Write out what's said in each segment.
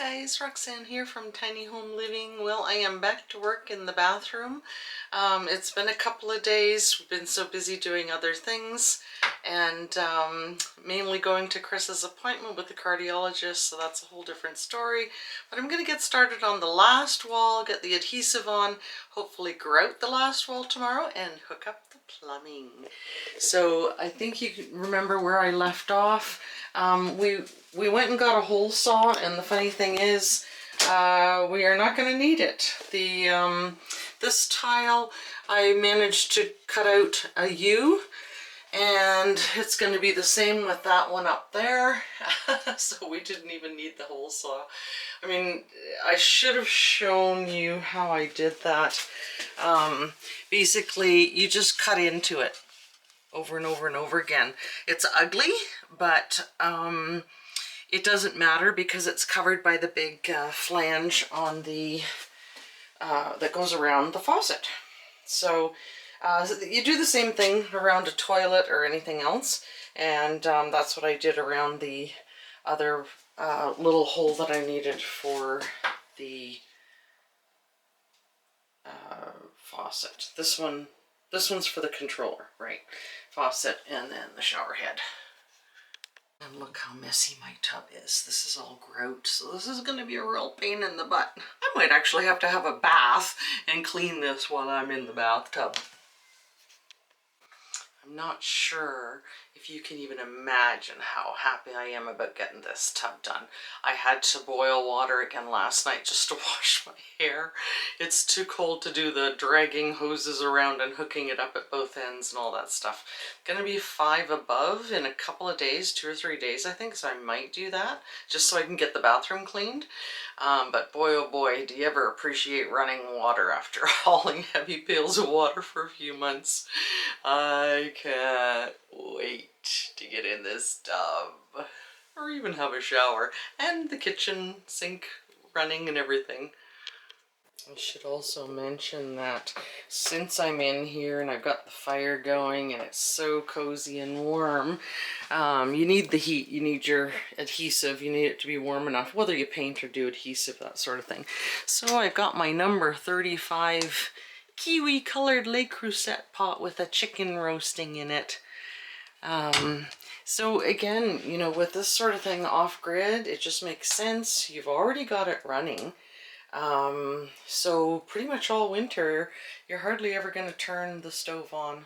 guys, Roxanne here from Tiny Home Living. Well, I am back to work in the bathroom. It's been a couple of days. We've been so busy doing other things and mainly going to Chris's appointment with the cardiologist, so that's a whole different story. But I'm going to get started on the last wall, get the adhesive on, hopefully grout the last wall tomorrow and hook up the plumbing. So I think you can remember where I left off. We went and got a hole saw, and the funny thing is we are not going to need it. This tile I managed to cut out a U, and it's going to be the same with that one up there. So we didn't even need the hole saw. I mean, I should have shown you how I did that. Basically, you just cut into it over and over and over again. It's ugly, but it doesn't matter because it's covered by the big flange on the that goes around the faucet. So you do the same thing around a toilet or anything else, and that's what I did around the other little hole that I needed for the faucet. This one's for the controller, right? Faucet, and then the shower head. And look how messy my tub is. This is all grout, so this is going to be a real pain in the butt. I might actually have to have a bath and clean this while I'm in the bathtub. I'm not sure if you can even imagine how happy I am about getting this tub done. I had to boil water again last night just to wash my hair. It's too cold to do the dragging hoses around and hooking it up at both ends and all that stuff. Gonna be 5 above in a couple of days, 2 or 3 days I think, so I might do that just so I can get the bathroom cleaned. But boy oh boy, do you ever appreciate running water after hauling heavy pails of water for a few months. I can't wait to get in this tub or even have a shower, and the kitchen sink running and everything. I should also mention that since I'm in here and I've got the fire going and it's so cozy and warm, you need the heat, you need your adhesive, you need it to be warm enough, whether you paint or do adhesive, that sort of thing. So I've got my number 35 kiwi colored Le Creuset pot with a chicken roasting in it. So again, you know, with this sort of thing off grid, it just makes sense. You've already got it running. So pretty much all winter, you're hardly ever going to turn the stove on.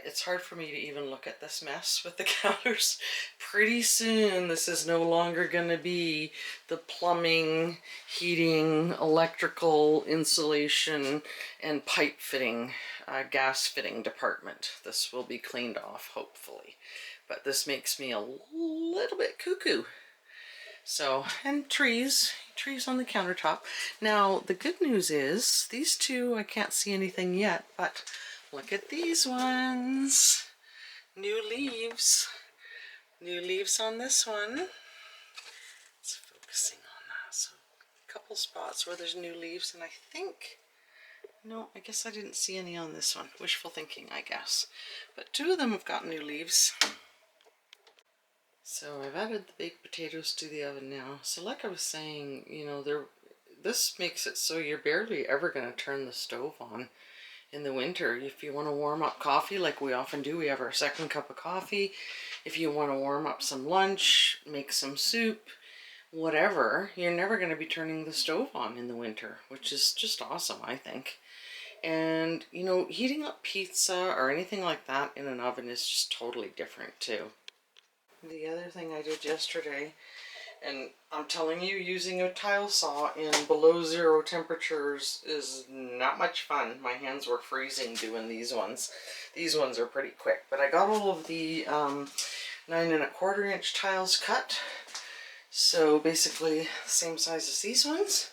It's hard for me to even look at this mess with the counters. Pretty soon this is no longer going to be the plumbing, heating, electrical, insulation, and pipe fitting, gas fitting department. This will be cleaned off, hopefully. But this makes me a little bit cuckoo. So, and trees on the countertop. Now, the good news is, these two, I can't see anything yet, but look at these ones. New leaves. New leaves on this one. It's focusing on that. So, a couple spots where there's new leaves, and I think, no, I guess I didn't see any on this one. Wishful thinking, I guess. But 2 of them have got new leaves. So I've added the baked potatoes to the oven now. So like I was saying, you know, this makes it so you're barely ever going to turn the stove on in the winter. If you want to warm up coffee, like we often do, we have our second cup of coffee. If you want to warm up some lunch, make some soup, whatever, you're never going to be turning the stove on in the winter, which is just awesome, I think. And, you know, heating up pizza or anything like that in an oven is just totally different too. The other thing I did yesterday, and I'm telling you, using a tile saw in below 0 temperatures is not much fun. My hands were freezing doing these ones. These ones are pretty quick, but I got all of the 9 1/4 inch tiles cut. So basically the same size as these ones.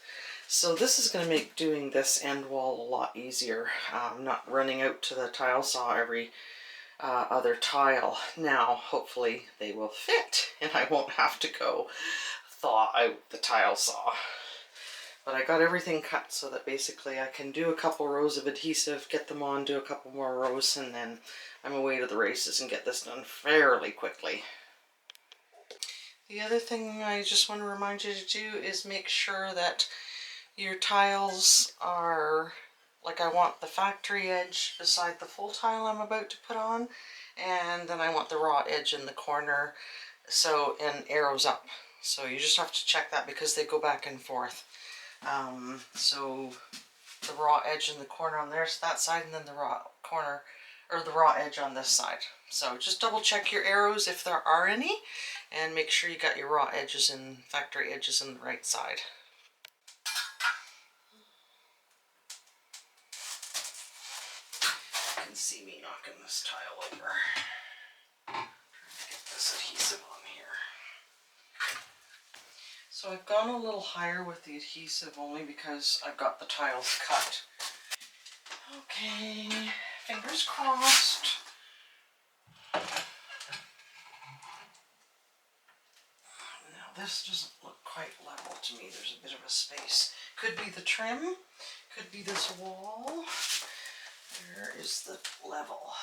So this is going to make doing this end wall a lot easier. Not running out to the tile saw every other tile. Now hopefully they will fit and I won't have to go thaw out the tile saw. But I got everything cut so that basically I can do a couple rows of adhesive, get them on, do a couple more rows, and then I'm away to the races and get this done fairly quickly. The other thing I just want to remind you to do is make sure that your tiles are, like, I want the factory edge beside the full tile I'm about to put on, and then I want the raw edge in the corner, so, and arrows up. So you just have to check that because they go back and forth. So the raw edge in the corner on that side, and then the raw corner, or the raw edge on this side. So just double check your arrows if there are any, and make sure you got your raw edges and factory edges on the right side. You can see me knocking this tile over. Trying to get this adhesive on here. So I've gone a little higher with the adhesive only because I've got the tiles cut. Okay, fingers crossed. Now this doesn't look quite level to me. There's a bit of a space. Could be the trim, could be this wall. There is the level.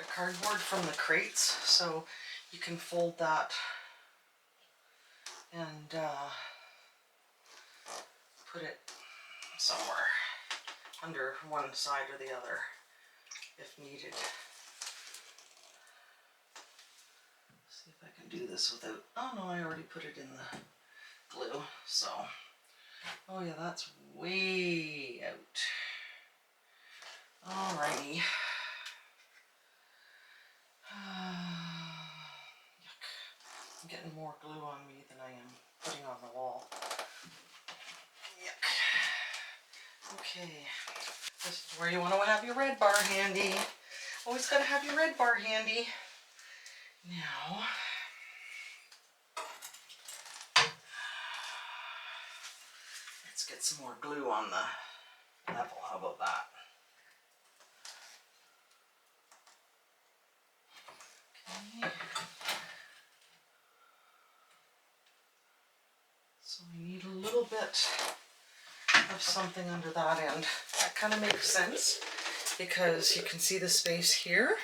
A cardboard from the crates, so you can fold that and put it somewhere under one side or the other if needed. See if I can do this without, oh no, I already put it in the glue, so, oh yeah, that's way out. Alrighty. Yuck. I'm getting more glue on me than I am putting on the wall. Yuck. Okay. This is where you want to have your red bar handy. Always got to have your red bar handy. Now, let's get some more glue on the level. How about that? Okay. So I need a little bit of something under that end. That kind of makes sense because you can see the space here,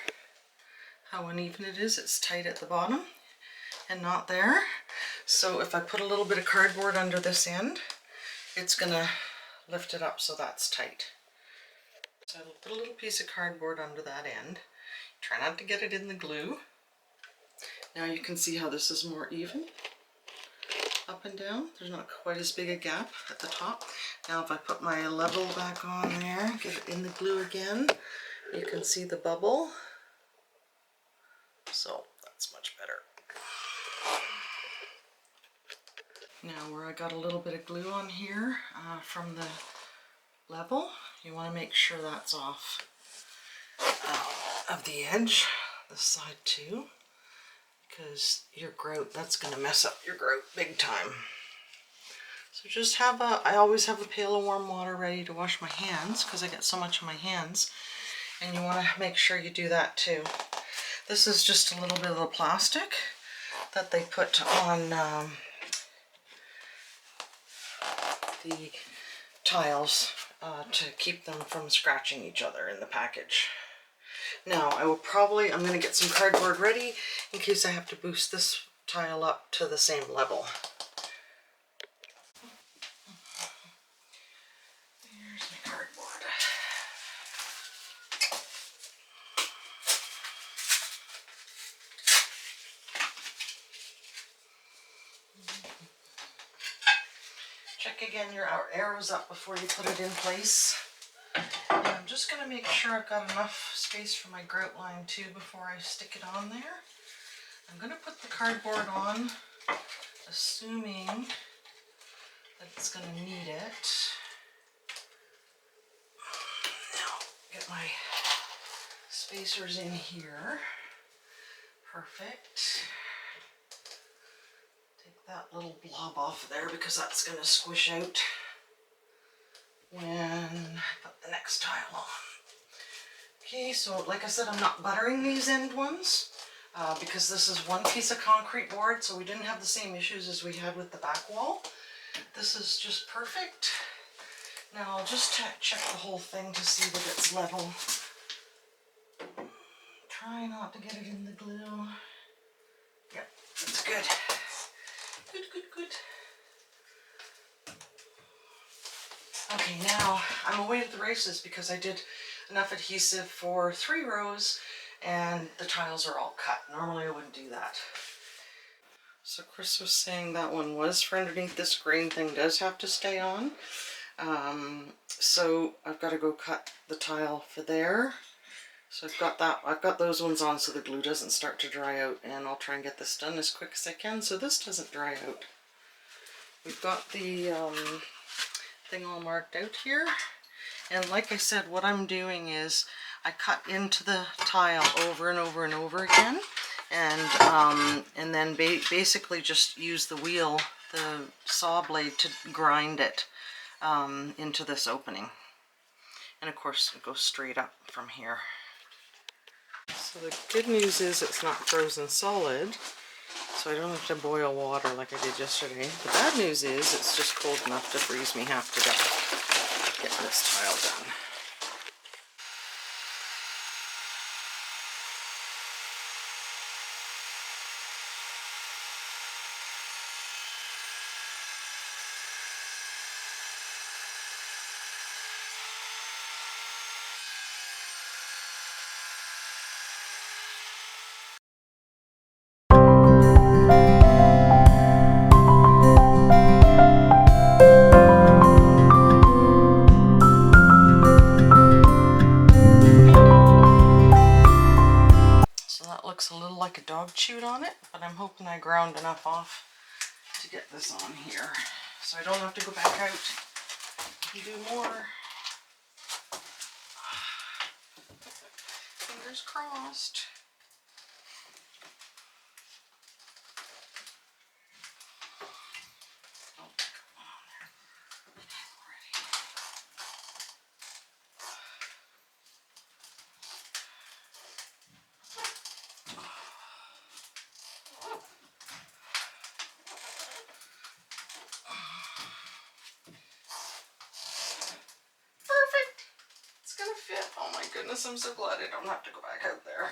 how uneven it is. It's tight at the bottom and not there. So if I put a little bit of cardboard under this end, it's gonna lift it up so that's tight. So I'll put a little piece of cardboard under that end. Try not to get it in the glue. Now you can see how this is more even. Up and down. There's not quite as big a gap at the top. Now if I put my level back on there, get it in the glue again, you can see the bubble. So that's much better. Now where I got a little bit of glue on here from the level, you want to make sure that's off of the edge, this side too, because your grout, that's going to mess up your grout big time. So just have I always have a pail of warm water ready to wash my hands because I get so much on my hands, and you want to make sure you do that too. This is just a little bit of the plastic that they put on the tiles to keep them from scratching each other in the package. Now I'm going to get some cardboard ready in case I have to boost this tile up to the same level. Here's my cardboard. Check again your arrows up before you put it in place. And I'm just going to make sure I've got enough space for my grout line too before I stick it on there. I'm going to put the cardboard on, assuming that it's going to need it. Now, get my spacers in here. Perfect. Take that little blob off there because that's going to squish out when I put the next tile on. Okay, so like I said, I'm not buttering these end ones because this is one piece of concrete board, so we didn't have the same issues as we had with the back wall. This is just perfect. Now I'll just check the whole thing to see that it's level. Try not to get it in the glue. Yep, that's good. Good, good, good. Okay, now I'm away to the races because I did enough adhesive for 3 rows and the tiles are all cut. Normally I wouldn't do that. So Chris was saying that one was for underneath this green thing does have to stay on. So I've got to go cut the tile for there. So I've got those ones on so the glue doesn't start to dry out, and I'll try and get this done as quick as I can so this doesn't dry out. We've got the thing all marked out here, and like I said, what I'm doing is I cut into the tile over and over and over again, and then basically just use the wheel, the saw blade, to grind it into this opening. And of course it goes straight up from here. So the good news is it's not frozen solid, so I don't have to boil water like I did yesterday. The bad news is it's just cold enough to freeze me half to death getting this tile done. Looks a little like a dog chewed on it, but I'm hoping I ground enough off to get this on here so I don't have to go back out and do more. Fingers crossed. Oh, come on there. Perfect. It's gonna fit. Oh my goodness, I'm so glad I don't have to go back out there.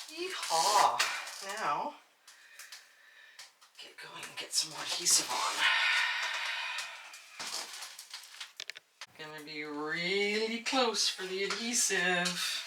Yeehaw. Now, get going and get some more adhesive on. Gonna be really close for the adhesive.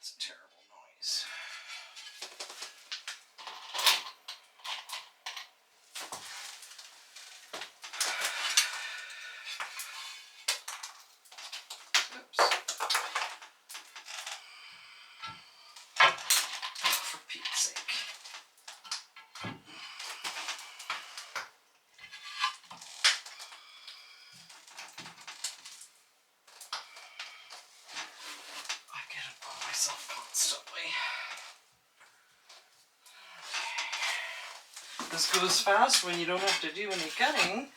That's a terrible noise. Oops. For Pete's sake. I get it on myself constantly. This goes fast when you don't have to do any cutting.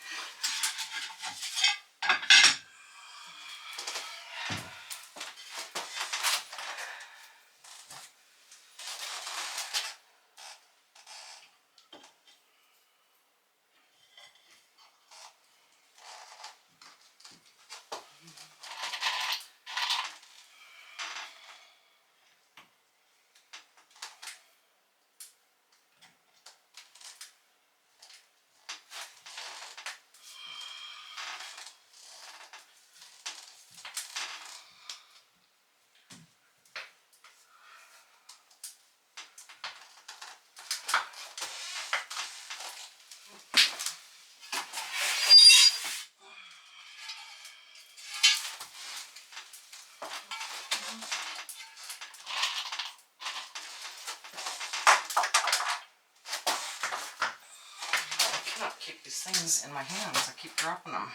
keep these things in my hands. I keep dropping them.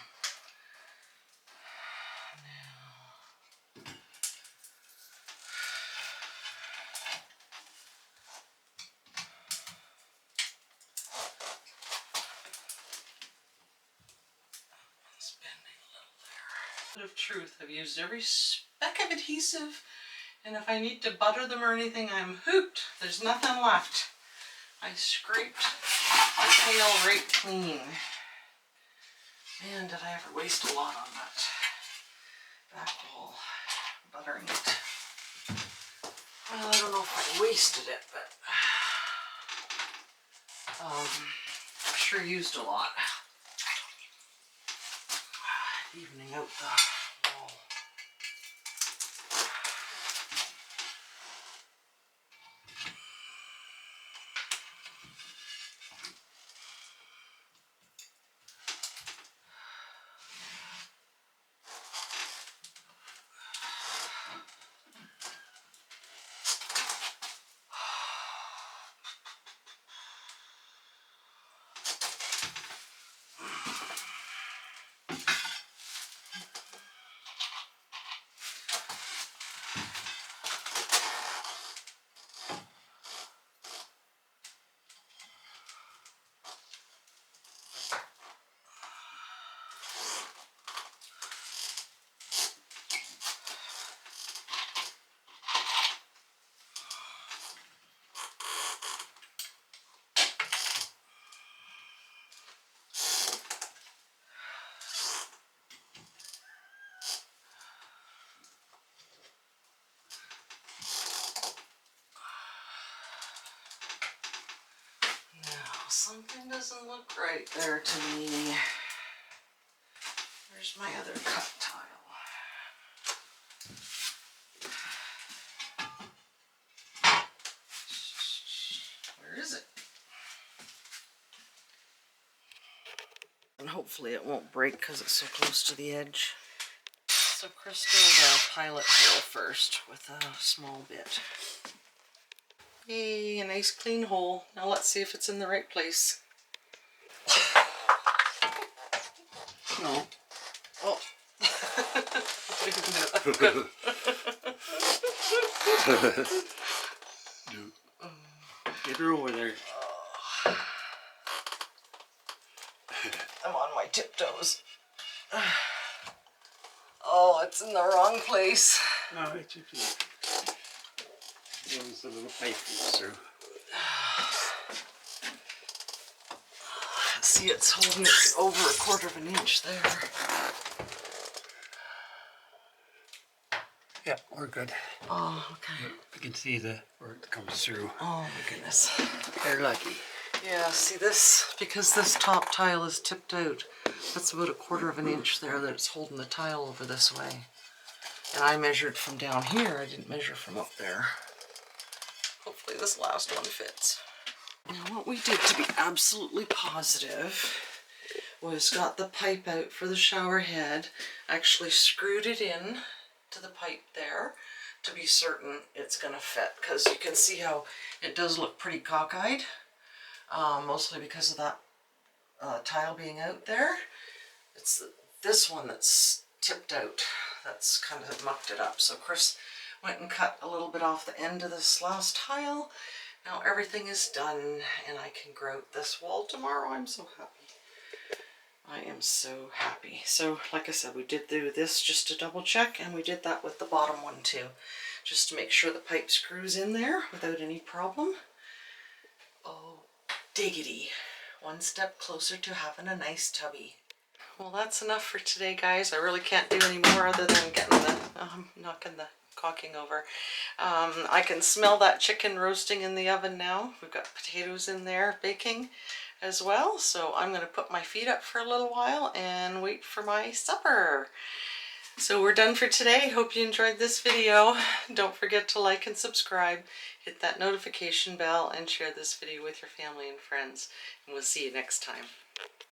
Spending a little there. Bit of truth. I've used every speck of adhesive, and if I need to butter them or anything, I'm hooped. There's nothing left. I scraped the tail right clean. Man, did I ever waste a lot on that back wall, buttering it. Well, I don't know if I wasted it, but sure used a lot. Evening out the wall. Something doesn't look right there to me. Where's my other cut tile? Where is it? And hopefully it won't break because it's so close to the edge. So Crystal will pilot hole first with a small bit. Yay, a nice clean hole. Now let's see if it's in the right place. No. Oh. Get her over there. I'm on my tiptoes. Oh, it's in the wrong place. No, it should be. There's a little pipe through. See, it's holding it over 1/4 of an inch there. Yeah, we're good. Oh, okay. You can see where it comes through. Oh my goodness. You're lucky. Yeah, see this, because this top tile is tipped out, that's about 1/4 of an inch there that it's holding the tile over this way. And I measured from down here, I didn't measure from up there. Hopefully this last one fits. Now what we did to be absolutely positive was got the pipe out for the shower head, actually screwed it in to the pipe there to be certain it's gonna fit, because you can see how it does look pretty cockeyed, mostly because of that tile being out there. It's this one that's tipped out that's kind of mucked it up. So Chris went and cut a little bit off the end of this last tile. Now everything is done and I can grout this wall tomorrow. I'm so happy. I am so happy. So like I said, we did do this just to double check, and we did that with the bottom one too, just to make sure the pipe screws in there without any problem. Oh, diggity. One step closer to having a nice tubby. Well, that's enough for today, guys. I really can't do any more other than getting the, knocking the caulking over. I can smell that chicken roasting in the oven now. We've got potatoes in there baking as well. So I'm going to put my feet up for a little while and wait for my supper. So we're done for today. Hope you enjoyed this video. Don't forget to like and subscribe, hit that notification bell, and share this video with your family and friends. And we'll see you next time.